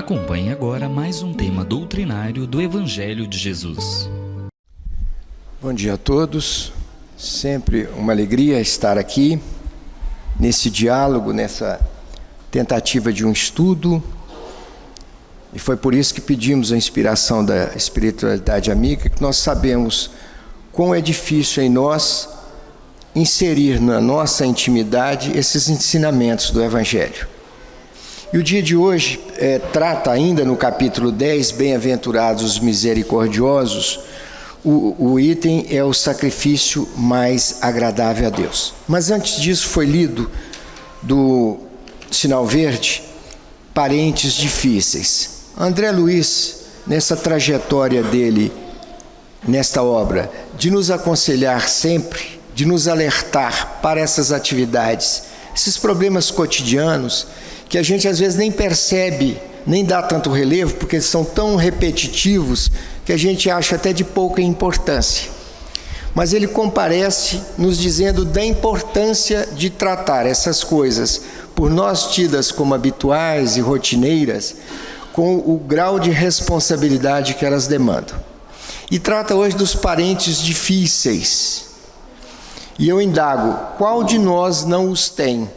Acompanhe agora mais um tema doutrinário do Evangelho de Jesus. Bom dia a todos, sempre uma alegria estar aqui, nesse diálogo, nessa tentativa de um estudo, e foi por isso que pedimos a inspiração da espiritualidade amiga, que nós sabemos quão é difícil em nós inserir na nossa intimidade esses ensinamentos do Evangelho. E o dia de hoje trata ainda no capítulo 10, Bem-aventurados os misericordiosos, o item é o sacrifício mais agradável a Deus. Mas antes disso foi lido do sinal verde, parentes difíceis. André Luiz, nessa trajetória dele, nesta obra, de nos aconselhar sempre, de nos alertar para essas atividades, esses problemas cotidianos, que a gente às vezes nem percebe, nem dá tanto relevo, porque eles são tão repetitivos, que a gente acha até de pouca importância. Mas ele comparece nos dizendo da importância de tratar essas coisas, por nós tidas como habituais e rotineiras, com o grau de responsabilidade que elas demandam. E trata hoje dos parentes difíceis. E eu indago, qual de nós não os tem?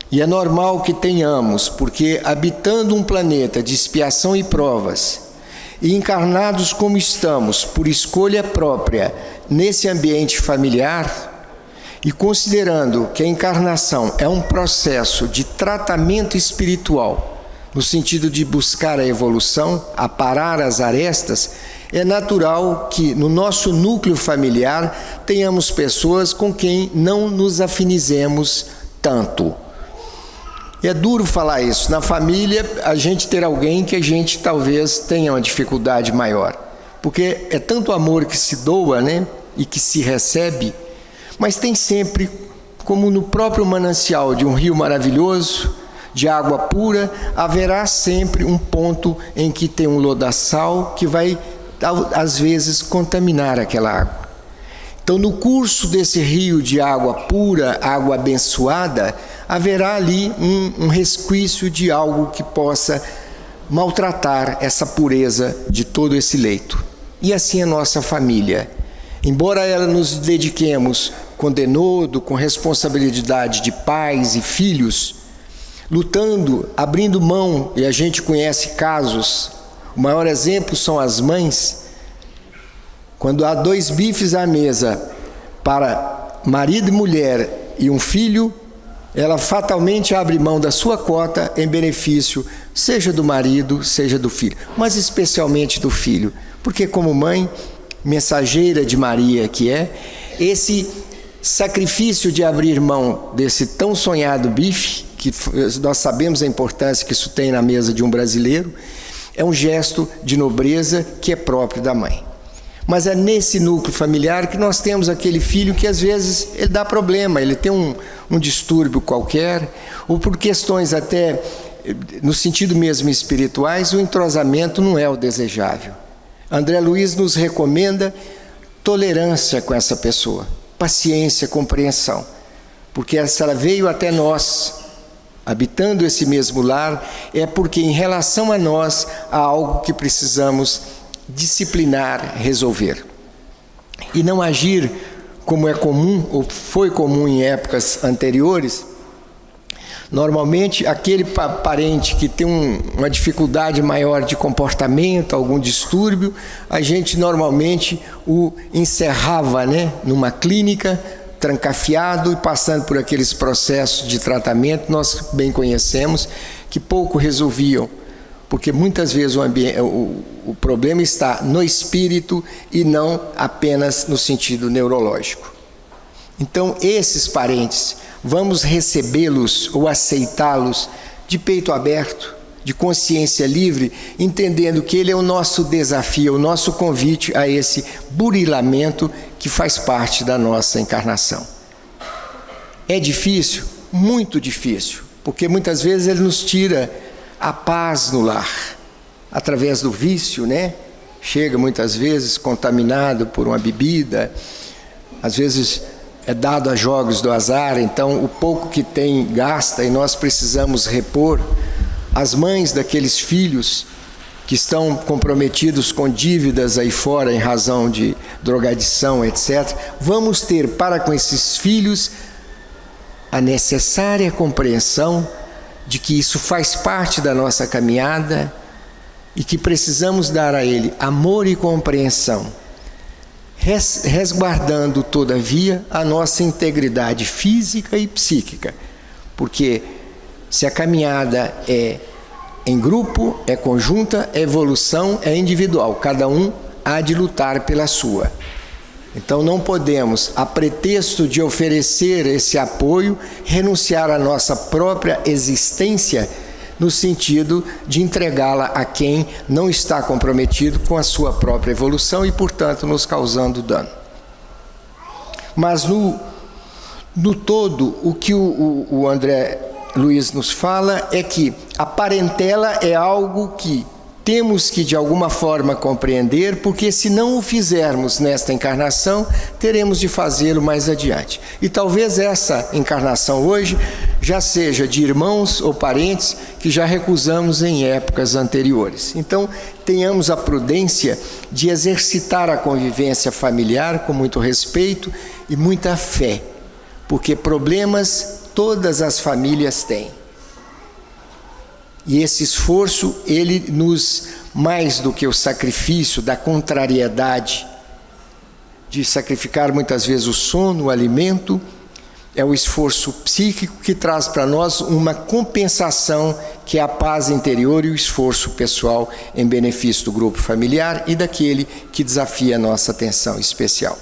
E é normal que tenhamos, porque habitando um planeta de expiação e provas, e encarnados como estamos, por escolha própria, nesse ambiente familiar, e considerando que a encarnação é um processo de tratamento espiritual, no sentido de buscar a evolução, aparar as arestas, é natural que no nosso núcleo familiar tenhamos pessoas com quem não nos afinizemos tanto. É duro falar isso. Na família, a gente ter alguém que a gente talvez tenha uma dificuldade maior. Porque é tanto amor que se doa, né? E que se recebe. Mas tem sempre, como no próprio manancial de um rio maravilhoso, de água pura, haverá sempre um ponto em que tem um lodaçal que vai, às vezes, contaminar aquela água. Então, no curso desse rio de água pura, água abençoada, haverá ali um resquício de algo que possa maltratar essa pureza de todo esse leito. E assim a nossa família. Embora ela nos dediquemos com denodo, com responsabilidade de pais e filhos, lutando, abrindo mão, e a gente conhece casos, o maior exemplo são as mães. Quando há 2 bifes à mesa para marido e mulher e um filho, ela fatalmente abre mão da sua cota em benefício, seja do marido, seja do filho, mas especialmente do filho, porque como mãe, mensageira de Maria que é, esse sacrifício de abrir mão desse tão sonhado bife, que nós sabemos a importância que isso tem na mesa de um brasileiro, é um gesto de nobreza que é próprio da mãe. Mas é nesse núcleo familiar que nós temos aquele filho que às vezes ele dá problema, ele tem um distúrbio qualquer, ou por questões até, no sentido mesmo espirituais, o entrosamento não é o desejável. André Luiz nos recomenda tolerância com essa pessoa, paciência, compreensão, porque se ela veio até nós, habitando esse mesmo lar, é porque em relação a nós há algo que precisamos disciplinar, resolver. E não agir como é comum, ou foi comum em épocas anteriores. Normalmente, aquele parente que tem uma dificuldade maior de comportamento, algum distúrbio, a gente normalmente o encerrava, né, numa clínica, trancafiado e passando por aqueles processos de tratamento, nós bem conhecemos, que pouco resolviam. Porque muitas vezes o problema está no espírito e não apenas no sentido neurológico. Então, esses parentes, vamos recebê-los ou aceitá-los de peito aberto, de consciência livre, entendendo que ele é o nosso desafio, o nosso convite a esse burilamento que faz parte da nossa encarnação. É difícil? Muito difícil, porque muitas vezes ele nos tira a paz no lar, através do vício, né? Chega muitas vezes contaminado por uma bebida, às vezes é dado a jogos do azar, então o pouco que tem gasta e nós precisamos repor as mães daqueles filhos que estão comprometidos com dívidas aí fora em razão de drogadição, etc. Vamos ter para com esses filhos a necessária compreensão de que isso faz parte da nossa caminhada e que precisamos dar a ele amor e compreensão, resguardando, todavia, a nossa integridade física e psíquica, porque se a caminhada é em grupo, é conjunta, a evolução é individual, cada um há de lutar pela sua. Então não podemos, a pretexto de oferecer esse apoio, renunciar à nossa própria existência, no sentido de entregá-la a quem não está comprometido com a sua própria evolução e, portanto, nos causando dano. Mas no todo, o que o André Luiz nos fala é que a parentela é algo que temos que de alguma forma compreender, porque se não o fizermos nesta encarnação, teremos de fazê-lo mais adiante. E talvez essa encarnação hoje já seja de irmãos ou parentes que já recusamos em épocas anteriores. Então, tenhamos a prudência de exercitar a convivência familiar com muito respeito e muita fé, porque problemas todas as famílias têm. E esse esforço, ele nos, mais do que o sacrifício da contrariedade, de sacrificar muitas vezes o sono, o alimento, é o esforço psíquico que traz para nós uma compensação, que é a paz interior e o esforço pessoal em benefício do grupo familiar e daquele que desafia a nossa atenção especial.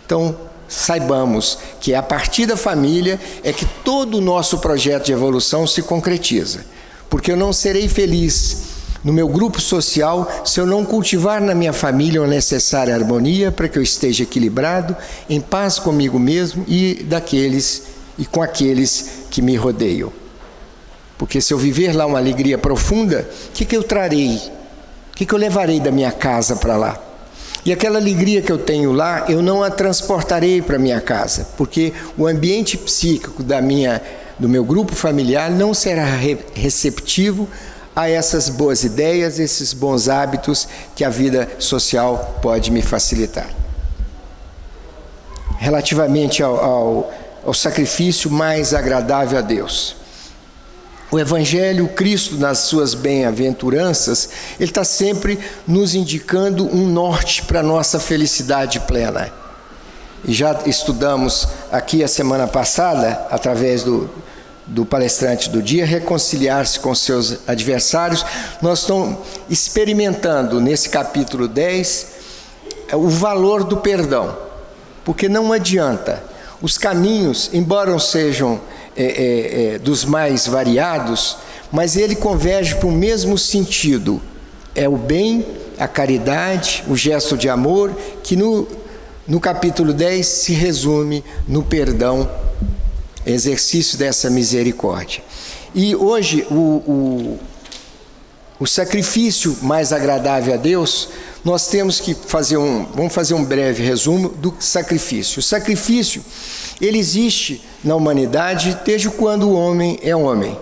Então, saibamos que a partir da família é que todo o nosso projeto de evolução se concretiza, porque eu não serei feliz no meu grupo social se eu não cultivar na minha família uma necessária harmonia para que eu esteja equilibrado, em paz comigo mesmo e com aqueles que me rodeiam. Porque se eu viver lá uma alegria profunda, o que eu trarei? O que eu levarei da minha casa para lá? E aquela alegria que eu tenho lá, eu não a transportarei para minha casa, porque o ambiente psíquico do meu grupo familiar não será receptivo a essas boas ideias, esses bons hábitos que a vida social pode me facilitar. Relativamente ao sacrifício mais agradável a Deus. O Evangelho, o Cristo, nas suas bem-aventuranças, ele está sempre nos indicando um norte para a nossa felicidade plena. E já estudamos aqui a semana passada, através do palestrante do dia, reconciliar-se com seus adversários. Nós estamos experimentando, nesse capítulo 10, o valor do perdão, porque não adianta. Os caminhos, embora sejam dos mais variados, mas ele converge para o mesmo sentido. É o bem, a caridade, o gesto de amor, que no capítulo 10 se resume no perdão, exercício dessa misericórdia. E hoje o sacrifício mais agradável a Deus, nós temos que vamos fazer um breve resumo do sacrifício. O sacrifício, ele existe na humanidade desde quando o homem é homem.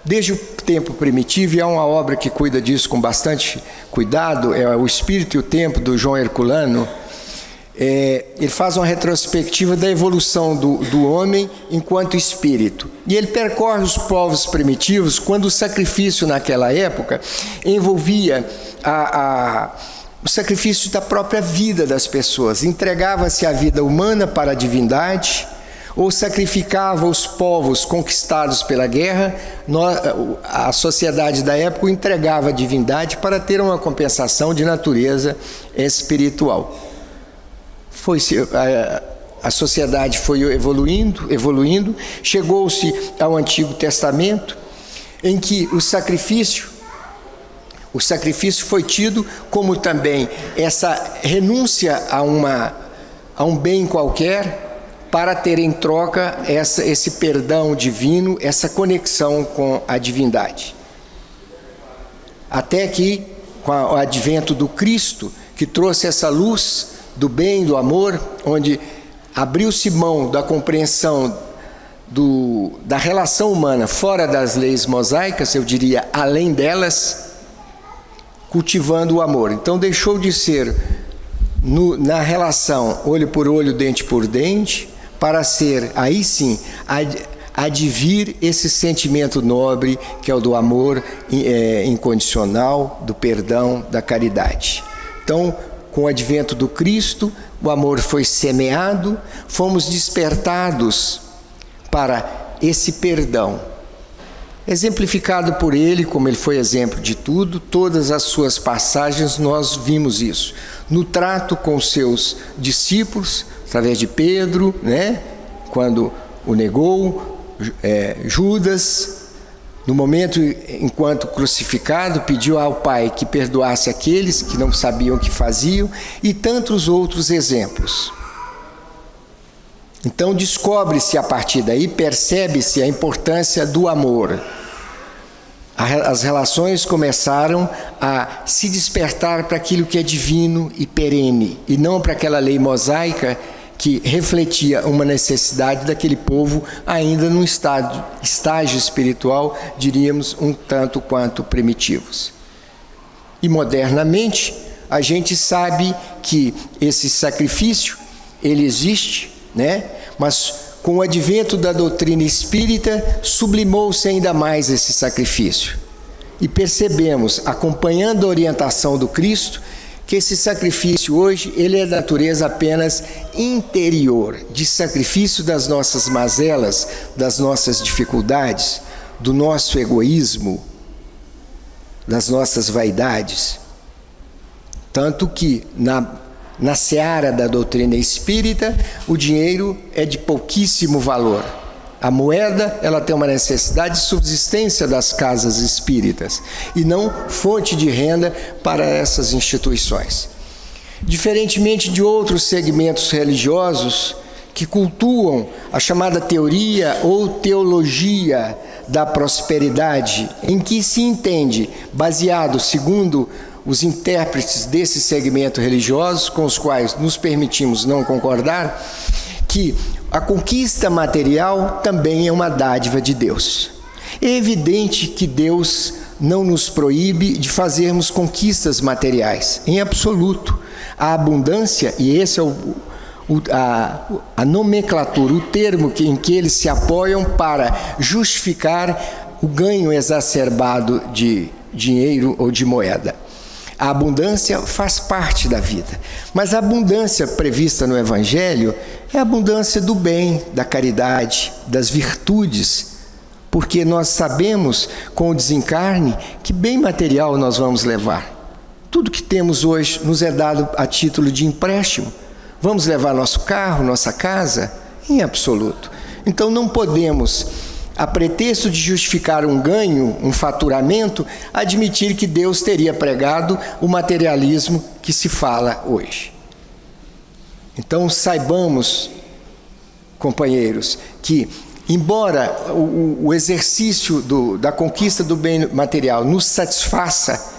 Desde o tempo primitivo, e há uma obra que cuida disso com bastante cuidado, é O Espírito e o Tempo, do João Herculano. Ele faz uma retrospectiva da evolução do homem enquanto espírito. E ele percorre os povos primitivos, quando o sacrifício naquela época envolvia o sacrifício da própria vida das pessoas. Entregava-se a vida humana para a divindade, ou sacrificava os povos conquistados pela guerra. A sociedade da época entregava a divindade para ter uma compensação de natureza espiritual. A sociedade foi evoluindo, chegou-se ao Antigo Testamento, em que o sacrifício foi tido como também essa renúncia a um bem qualquer, para ter em troca esse perdão divino, essa conexão com a divindade. Até que, com o advento do Cristo, que trouxe essa luz do bem, do amor, onde abriu-se mão da compreensão da relação humana fora das leis mosaicas, eu diria além delas, cultivando o amor. Então deixou de ser na relação olho por olho, dente por dente, para ser, aí sim, advir esse sentimento nobre que é o do amor incondicional, do perdão, da caridade. Então, com o advento do Cristo, o amor foi semeado, fomos despertados para esse perdão, exemplificado por ele, como ele foi exemplo de tudo. Todas as suas passagens nós vimos isso, no trato com seus discípulos, através de Pedro, né? Quando o negou, Judas, no momento enquanto crucificado, pediu ao Pai que perdoasse aqueles que não sabiam o que faziam, e tantos outros exemplos. Então descobre-se a partir daí, percebe-se a importância do amor. As relações começaram a se despertar para aquilo que é divino e perene, e não para aquela lei mosaica que refletia uma necessidade daquele povo ainda num estágio espiritual, diríamos, um tanto quanto primitivos. E modernamente, a gente sabe que esse sacrifício, ele existe, né? Mas com o advento da doutrina espírita, sublimou-se ainda mais esse sacrifício. E percebemos, acompanhando a orientação do Cristo, que esse sacrifício hoje, ele é de natureza apenas interior, de sacrifício das nossas mazelas, das nossas dificuldades, do nosso egoísmo, das nossas vaidades. Tanto que na seara da doutrina espírita, o dinheiro é de pouquíssimo valor. A moeda, ela tem uma necessidade de subsistência das casas espíritas e não fonte de renda para essas instituições. Diferentemente de outros segmentos religiosos que cultuam a chamada teoria ou teologia da prosperidade, em que se entende, baseado segundo os intérpretes desse segmento religioso, com os quais nos permitimos não concordar, que a conquista material também é uma dádiva de Deus. É evidente que Deus não nos proíbe de fazermos conquistas materiais, em absoluto. A abundância, e esse é a nomenclatura, o termo em que eles se apoiam para justificar o ganho exacerbado de dinheiro ou de moeda. A abundância faz parte da vida, mas a abundância prevista no Evangelho é a abundância do bem, da caridade, das virtudes, porque nós sabemos com o desencarne que bem material nós vamos levar. Tudo que temos hoje nos é dado a título de empréstimo. Vamos levar nosso carro, nossa casa? Em absoluto. Então não podemos, a pretexto de justificar um ganho, um faturamento, admitir que Deus teria pregado o materialismo que se fala hoje. Então saibamos, companheiros, que embora o exercício da conquista do bem material nos satisfaça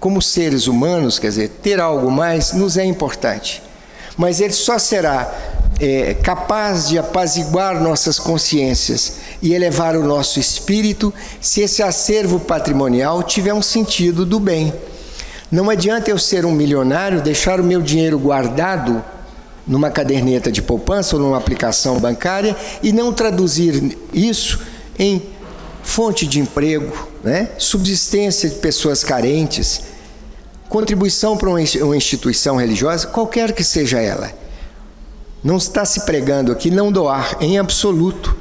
como seres humanos, quer dizer, ter algo mais nos é importante, mas ele só será capaz de apaziguar nossas consciências e elevar o nosso espírito se esse acervo patrimonial tiver um sentido do bem. Não adianta eu ser um milionário, deixar o meu dinheiro guardado numa caderneta de poupança ou numa aplicação bancária e não traduzir isso em fonte de emprego, né? Subsistência de pessoas carentes, contribuição para uma instituição religiosa, qualquer que seja ela. Não está se pregando aqui não doar, em absoluto.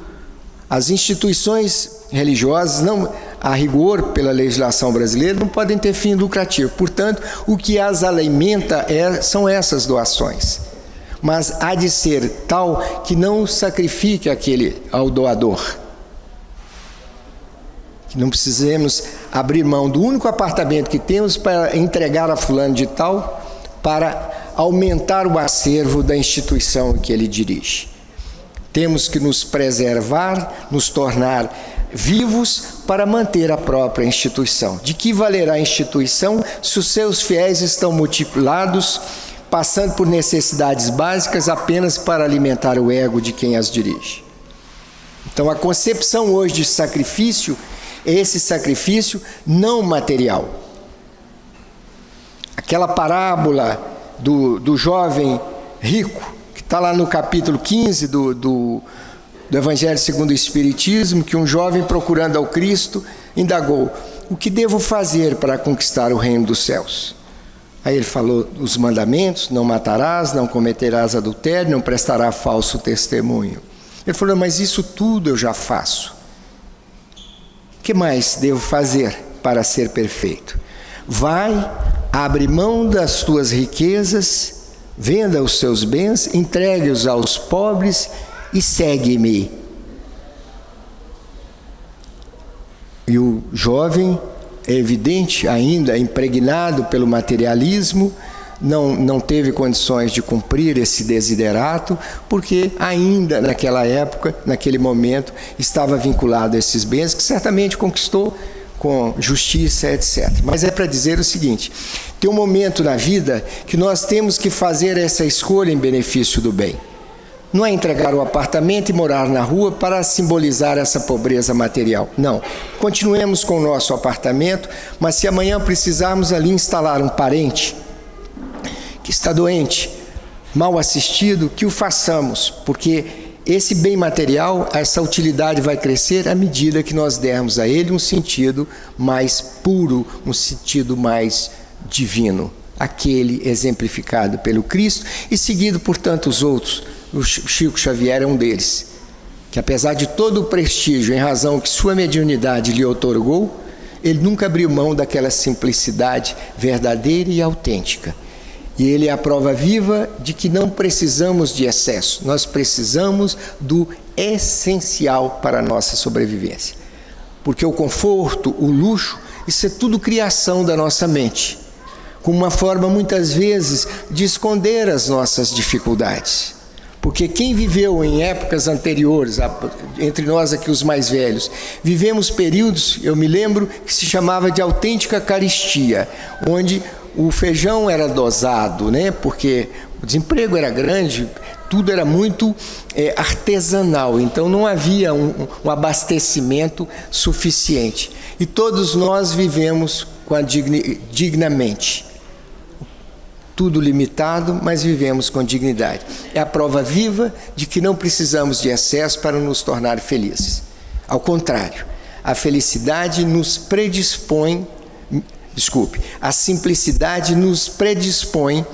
As instituições religiosas, não, a rigor pela legislação brasileira, não podem ter fim lucrativo. Portanto, o que as alimenta são essas doações. Mas há de ser tal que não sacrifique ao doador. Que não precisemos abrir mão do único apartamento que temos para entregar a fulano de tal, para aumentar o acervo da instituição que ele dirige. Temos que nos preservar, nos tornar vivos para manter a própria instituição. De que valerá a instituição se os seus fiéis estão multiplicados, passando por necessidades básicas apenas para alimentar o ego de quem as dirige? Então a concepção hoje de sacrifício é esse sacrifício não material. Aquela parábola do jovem rico, que está lá no capítulo 15 do Evangelho segundo o Espiritismo, que um jovem procurando ao Cristo indagou: o que devo fazer para conquistar o reino dos céus? Aí ele falou os mandamentos: não matarás, não cometerás adultério, não prestarás falso testemunho. Ele falou: mas isso tudo eu já faço. O que mais devo fazer para ser perfeito? Vai, abre mão das tuas riquezas, venda os seus bens, entregue-os aos pobres e segue-me. E o jovem, é evidente, ainda impregnado pelo materialismo, não teve condições de cumprir esse desiderato, porque ainda naquela época, naquele momento, estava vinculado a esses bens que certamente conquistou com justiça, etc. Mas é para dizer o seguinte: tem um momento na vida que nós temos que fazer essa escolha em benefício do bem. Não é entregar o apartamento e morar na rua para simbolizar essa pobreza material. Não. Continuemos com o nosso apartamento, mas se amanhã precisarmos ali instalar um parente que está doente, mal assistido, que o façamos, porque esse bem material, essa utilidade vai crescer à medida que nós dermos a ele um sentido mais puro, um sentido mais divino, aquele exemplificado pelo Cristo e seguido por tantos outros. O Chico Xavier é um deles, que apesar de todo o prestígio em razão que sua mediunidade lhe outorgou, ele nunca abriu mão daquela simplicidade verdadeira e autêntica. E ele é a prova viva de que não precisamos de excesso, nós precisamos do essencial para a nossa sobrevivência. Porque o conforto, o luxo, isso é tudo criação da nossa mente, com uma forma muitas vezes de esconder as nossas dificuldades. Porque quem viveu em épocas anteriores, entre nós aqui os mais velhos, vivemos períodos, eu me lembro, que se chamava de autêntica caristia, onde o feijão era dosado, né? Porque o desemprego era grande, tudo era muito artesanal, então não havia um abastecimento suficiente. E todos nós vivemos dignamente. Tudo limitado, mas vivemos com dignidade. É a prova viva de que não precisamos de excesso para nos tornar felizes. Ao contrário, a felicidade nos predispõe, a simplicidade nos predispõe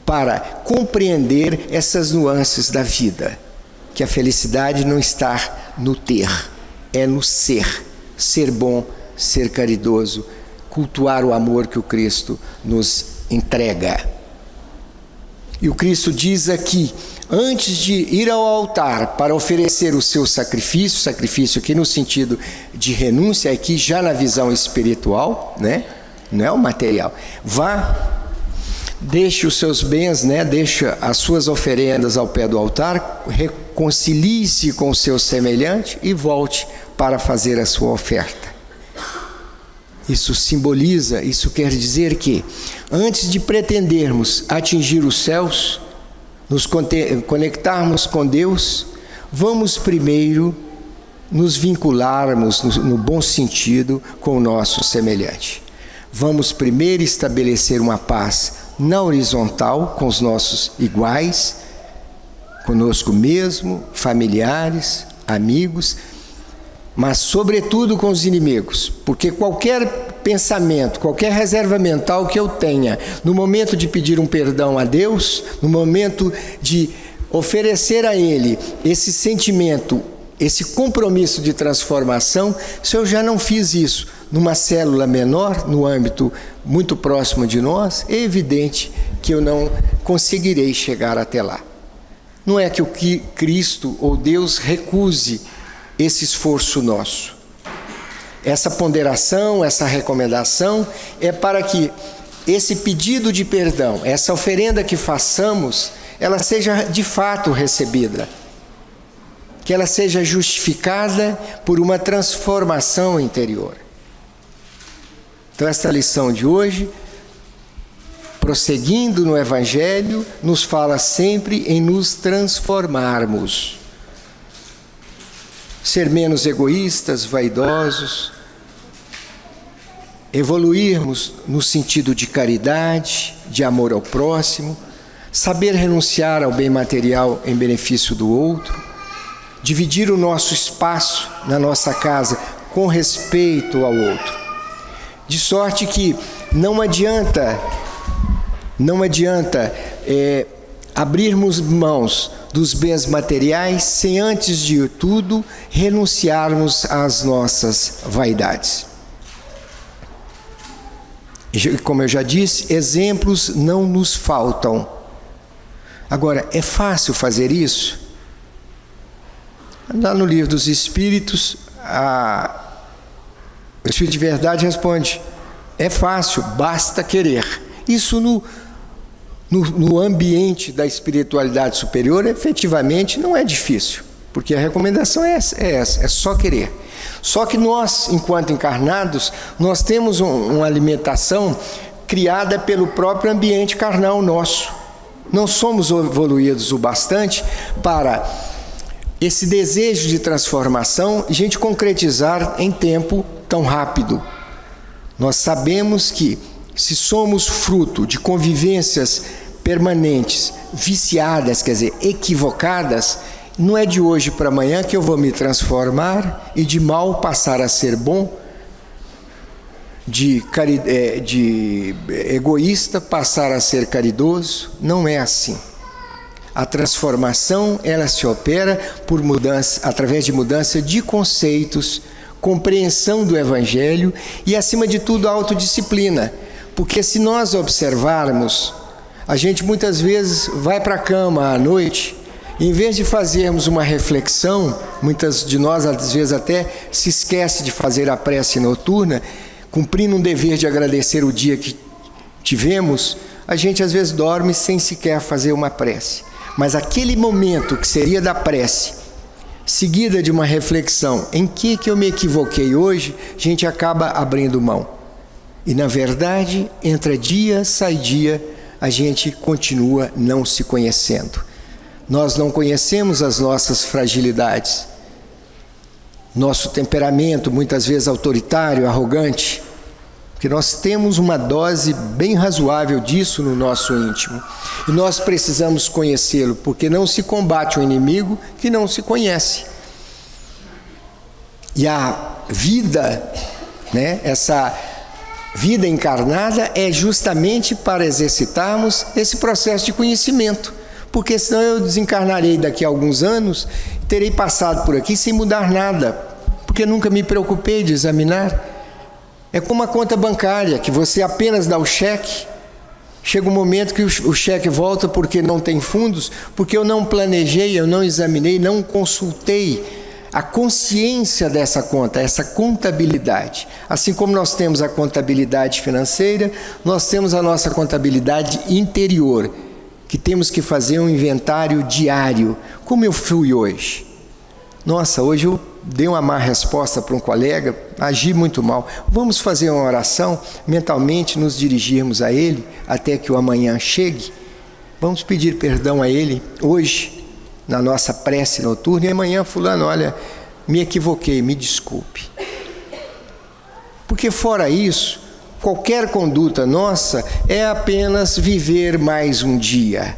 para compreender essas nuances da vida, que a felicidade não está no ter, é no ser. Ser bom, ser caridoso, cultuar o amor que o Cristo nos entrega. E o Cristo diz aqui, antes de ir ao altar para oferecer o seu sacrifício aqui no sentido de renúncia, aqui já na visão espiritual, né? Não é o material. Vá, deixe os seus bens, né? Deixa as suas oferendas ao pé do altar, reconcilie-se com o seu semelhante e volte para fazer a sua oferta. Isso simboliza, isso quer dizer que, antes de pretendermos atingir os céus, nos conectarmos com Deus, vamos primeiro nos vincularmos, no bom sentido, com o nosso semelhante. Vamos primeiro estabelecer uma paz na horizontal, com os nossos iguais, conosco mesmo, familiares, amigos, mas sobretudo com os inimigos, porque qualquer pensamento, qualquer reserva mental que eu tenha, no momento de pedir um perdão a Deus, no momento de oferecer a Ele esse sentimento, esse compromisso de transformação, se eu já não fiz isso numa célula menor, no âmbito muito próximo de nós, é evidente que eu não conseguirei chegar até lá. Não é que o Cristo ou Deus recuse esse esforço nosso. Essa ponderação, essa recomendação é para que esse pedido de perdão, essa oferenda que façamos, ela seja de fato recebida, que ela seja justificada por uma transformação interior. Então esta lição de hoje, prosseguindo no Evangelho, nos fala sempre em nos transformarmos. ser menos egoístas, vaidosos, evoluirmos no sentido de caridade, de amor ao próximo, saber renunciar ao bem material em benefício do outro, dividir o nosso espaço na nossa casa com respeito ao outro. De sorte que não adianta abrirmos mãos dos bens materiais sem, antes de tudo, renunciarmos às nossas vaidades. Como eu já disse, exemplos não nos faltam. Agora, é fácil fazer isso? Lá no Livro dos Espíritos, o Espírito de Verdade responde: é fácil, basta querer. Isso no ambiente da espiritualidade superior, efetivamente, não é difícil, porque a recomendação é essa, é só querer. Só que nós, enquanto encarnados, nós temos uma alimentação criada pelo próprio ambiente carnal nosso. Não somos evoluídos o bastante para esse desejo de transformação a gente concretizar em tempo tão rápido. Nós sabemos que, se somos fruto de convivências permanentes, viciadas, quer dizer, equivocadas, não é de hoje para amanhã que eu vou me transformar e de mal passar a ser bom, de egoísta passar a ser caridoso. Não é assim. A transformação, ela se opera por mudança, através de mudança de conceitos, compreensão do Evangelho e, acima de tudo, a autodisciplina. Porque se nós observarmos, a gente muitas vezes vai para a cama à noite, e em vez de fazermos uma reflexão, muitas de nós às vezes até se esquece de fazer a prece noturna, cumprindo um dever de agradecer o dia que tivemos, a gente às vezes dorme sem sequer fazer uma prece. Mas aquele momento que seria da prece, seguida de uma reflexão, em que eu me equivoquei hoje, a gente acaba abrindo mão. E na verdade, entra dia, sai dia, a gente continua não se conhecendo. Nós não conhecemos as nossas fragilidades, nosso temperamento, muitas vezes autoritário, arrogante, porque nós temos uma dose bem razoável disso no nosso íntimo. E nós precisamos conhecê-lo, porque não se combate um inimigo que não se conhece. E a vida, essa vida encarnada é justamente para exercitarmos esse processo de conhecimento. Porque senão eu desencarnarei daqui a alguns anos, terei passado por aqui sem mudar nada, porque nunca me preocupei de examinar. É como a conta bancária, que você apenas dá o cheque, chega um momento que o cheque volta porque não tem fundos, porque eu não planejei, eu não examinei, não consultei a consciência dessa conta, essa contabilidade. Assim como nós temos a contabilidade financeira, nós temos a nossa contabilidade interior, que temos que fazer um inventário diário. Como eu fui hoje? Nossa, hoje eu dei uma má resposta para um colega, agi muito mal. Vamos fazer uma oração, mentalmente nos dirigirmos a ele, até que o amanhã chegue. Vamos pedir perdão a ele hoje, na nossa prece noturna, e amanhã, fulano, olha, me equivoquei, me desculpe. Porque fora isso, qualquer conduta nossa é apenas viver mais um dia.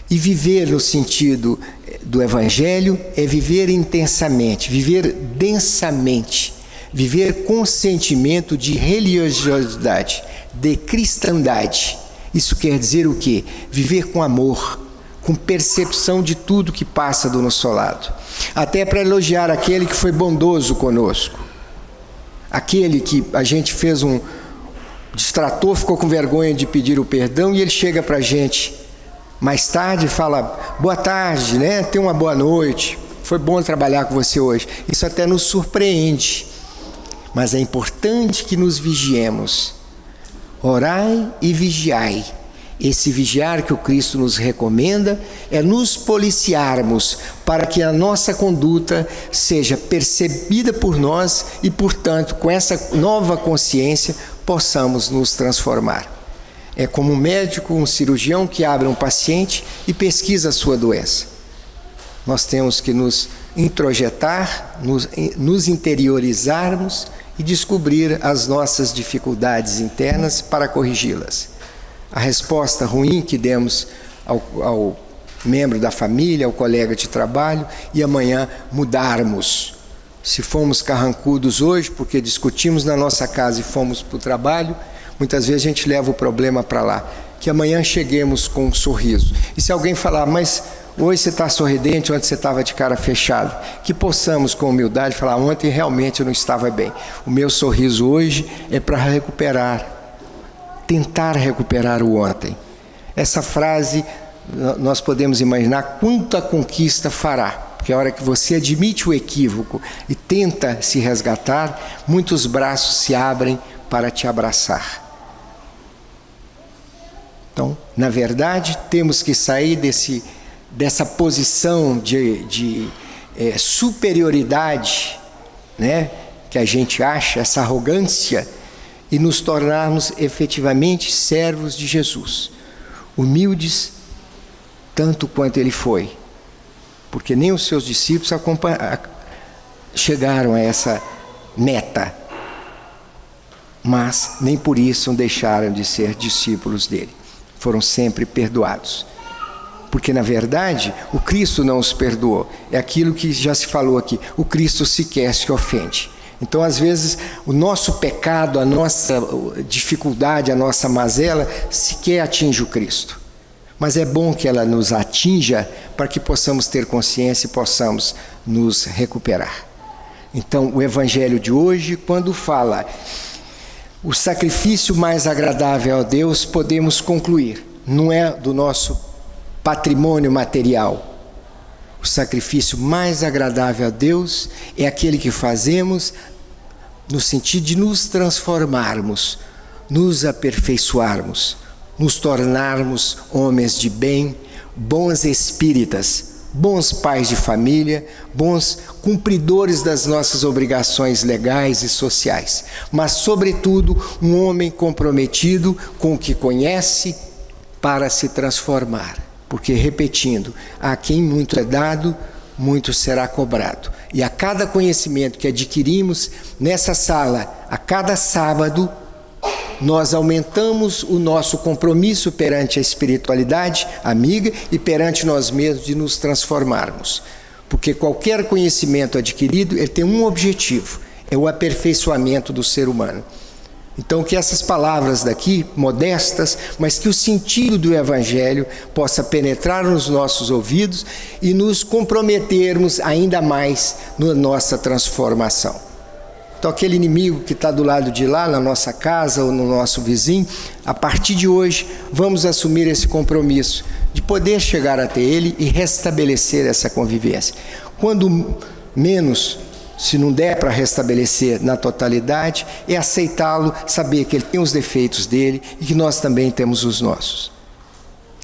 E viver no sentido do Evangelho é viver intensamente, viver densamente, viver com sentimento de religiosidade, de cristandade. Isso quer dizer o quê? Viver com amor, com percepção de tudo que passa do nosso lado. Até para elogiar aquele que foi bondoso conosco. Aquele que a gente fez um distratou, ficou com vergonha de pedir o perdão, e ele chega para a gente mais tarde e fala: boa tarde, tenha uma boa noite, foi bom trabalhar com você hoje. Isso até nos surpreende, mas é importante que nos vigiemos. Orai e vigiai. Esse vigiar que o Cristo nos recomenda é nos policiarmos para que a nossa conduta seja percebida por nós e, portanto, com essa nova consciência, possamos nos transformar. É como um médico, um cirurgião que abre um paciente e pesquisa a sua doença. Nós temos que nos introjetar, nos interiorizarmos e descobrir as nossas dificuldades internas para corrigi-las. A resposta ruim que demos ao membro da família, ao colega de trabalho, e amanhã mudarmos. Se fomos carrancudos hoje porque discutimos na nossa casa e fomos para o trabalho, muitas vezes a gente leva o problema para lá. Que amanhã cheguemos com um sorriso. E se alguém falar, mas hoje você está sorridente, ontem você estava de cara fechada, que possamos com humildade falar, ontem realmente eu não estava bem. O meu sorriso hoje é para recuperar, tentar recuperar o ontem. Essa frase, nós podemos imaginar quanta conquista fará, porque a hora que você admite o equívoco e tenta se resgatar, muitos braços se abrem para te abraçar. Então, na verdade, temos que sair dessa posição de superioridade, né, que a gente acha, essa arrogância, e nos tornarmos efetivamente servos de Jesus, humildes tanto quanto ele foi, porque nem os seus discípulos chegaram a essa meta, mas nem por isso deixaram de ser discípulos dele. Foram sempre perdoados. Porque, na verdade, o Cristo não os perdoou. É aquilo que já se falou aqui. O Cristo sequer se ofende. Então, às vezes, o nosso pecado, a nossa dificuldade, a nossa mazela, sequer atinge o Cristo. Mas é bom que ela nos atinja para que possamos ter consciência e possamos nos recuperar. Então, o Evangelho de hoje, quando fala o sacrifício mais agradável a Deus, podemos concluir, não é do nosso patrimônio material. O sacrifício mais agradável a Deus é aquele que fazemos no sentido de nos transformarmos, nos aperfeiçoarmos, nos tornarmos homens de bem, bons espíritas, bons pais de família, bons cumpridores das nossas obrigações legais e sociais, mas, sobretudo, um homem comprometido com o que conhece para se transformar. Porque, repetindo, a quem muito é dado, muito será cobrado. E a cada conhecimento que adquirimos nessa sala, a cada sábado, nós aumentamos o nosso compromisso perante a espiritualidade amiga e perante nós mesmos de nos transformarmos. Porque qualquer conhecimento adquirido, ele tem um objetivo, é o aperfeiçoamento do ser humano. Então, que essas palavras daqui, modestas, mas que o sentido do Evangelho possa penetrar nos nossos ouvidos e nos comprometermos ainda mais na nossa transformação. Então, aquele inimigo que está do lado de lá, na nossa casa ou no nosso vizinho, a partir de hoje, vamos assumir esse compromisso de poder chegar até ele e restabelecer essa convivência. Quando menos, se não der para restabelecer na totalidade, é aceitá-lo, saber que ele tem os defeitos dele e que nós também temos os nossos.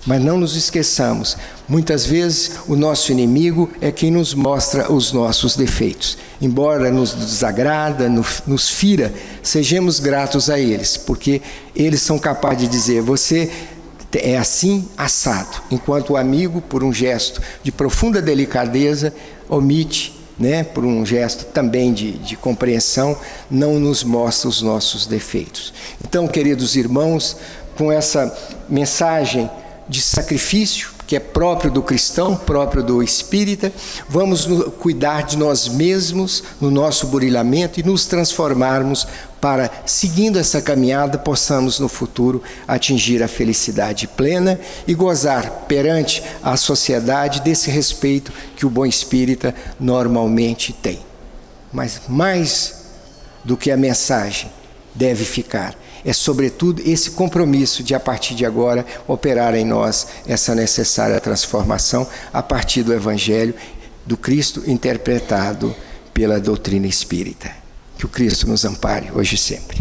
Mas não nos esqueçamos, muitas vezes o nosso inimigo é quem nos mostra os nossos defeitos. Embora nos desagrada, nos fira, sejamos gratos a eles, porque eles são capazes de dizer, você é assim, assado. Enquanto o amigo, por um gesto de profunda delicadeza, omite, por um gesto também de compreensão, não nos mostra os nossos defeitos. Então, queridos irmãos, com essa mensagem de sacrifício, que é próprio do cristão, próprio do espírita, vamos cuidar de nós mesmos, no nosso burilhamento e nos transformarmos para, seguindo essa caminhada, possamos no futuro atingir a felicidade plena e gozar perante a sociedade desse respeito que o bom espírita normalmente tem. Mas mais do que a mensagem deve ficar, é sobretudo esse compromisso de a partir de agora operar em nós essa necessária transformação a partir do Evangelho do Cristo interpretado pela doutrina espírita. Que o Cristo nos ampare hoje e sempre.